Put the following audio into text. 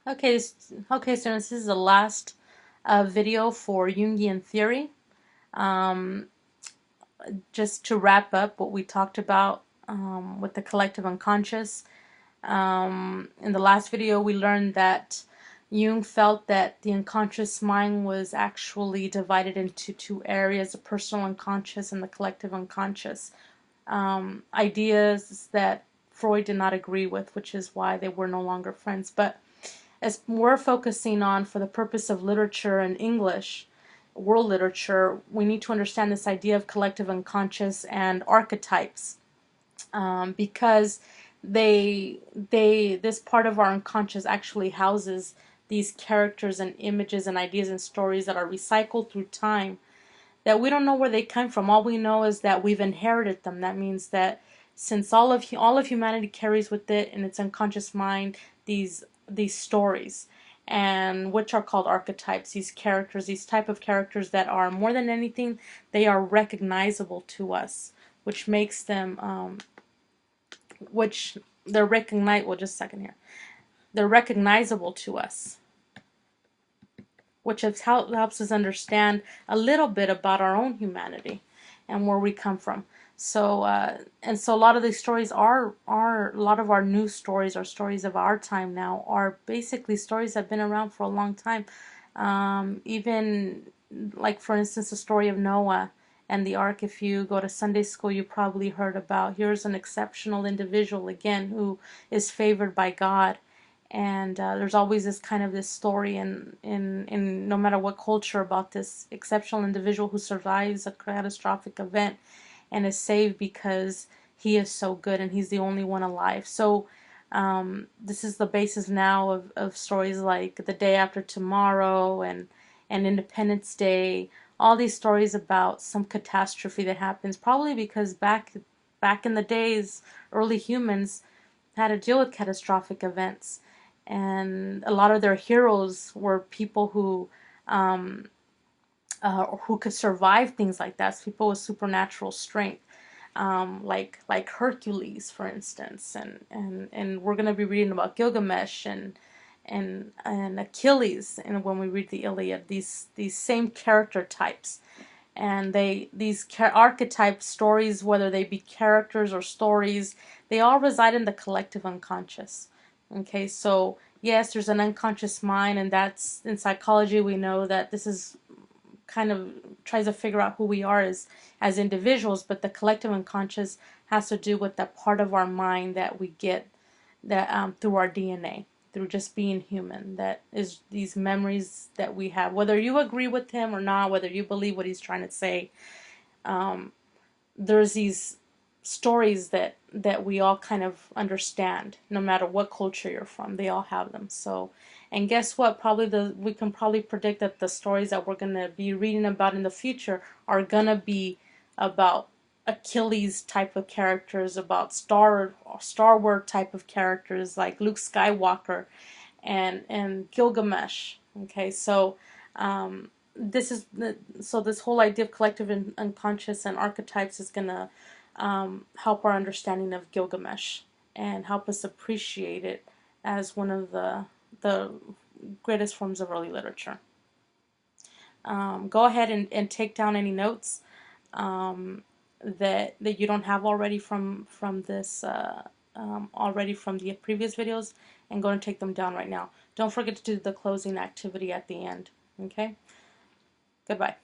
Okay, students, this is the last video for Jungian theory. Um, just to wrap up what we talked about with the collective unconscious. In the last video, we learned that Jung felt that the unconscious mind was actually divided into two areas, the personal unconscious and the collective unconscious. Ideas that Freud did not agree with, which is why they were no longer friends. But as we're focusing on, for the purpose of literature and English, world literature, we need to understand this idea of collective unconscious and archetypes, because this part of our unconscious actually houses these characters and images and ideas and stories that are recycled through time, that we don't know where they come from. All we know is that we've inherited them. That means that since all of humanity carries with it in its unconscious mind these stories, and which are called archetypes, these characters, these type of characters that are, more than anything, they are recognizable to us, which makes them which they're recognizable. Well, just a second here. They're recognizable to us, which helps us understand a little bit about our own humanity and where we come from. So so a lot of these stories are a lot of our new stories, are stories of our time now, are basically stories that have been around for a long time. Even like, for instance, the story of Noah and the ark. If you go to Sunday school, you probably heard about, here's an exceptional individual again who is favored by God. And there's always this story in no matter what culture, about this exceptional individual who survives a catastrophic event and is saved because he is so good and he's the only one alive. So this is the basis now of stories like The Day After Tomorrow and Independence Day. All these stories about some catastrophe that happens, probably because back in the days, early humans had to deal with catastrophic events, and a lot of their heroes were people who could survive things like that. So people with supernatural strength, like Hercules, for instance, and we're gonna be reading about Gilgamesh and Achilles, and when we read the Iliad, these same character types, and these archetype stories, whether they be characters or stories, they all reside in the collective unconscious. Okay, so yes, there's an unconscious mind, and that's, in psychology, we know that this is kind of tries to figure out who we are as individuals, but the collective unconscious has to do with that part of our mind that we get, that through our DNA, through just being human, that is these memories that we have, whether you agree with him or not, whether you believe what he's trying to say. There's these stories that we all kind of understand, no matter what culture you're from. They all have them. So, and guess what? We can probably predict that the stories that we're gonna be reading about in the future are gonna be about Achilles type of characters, about Star Wars type of characters like Luke Skywalker and Gilgamesh. Okay, so this whole idea of collective and unconscious and archetypes is gonna help our understanding of Gilgamesh and help us appreciate it as one of the greatest forms of early literature. Go ahead and take down any notes that you don't have already from this already from the previous videos, and go and take them down right now. Don't forget to do the closing activity at the end. Okay? Goodbye.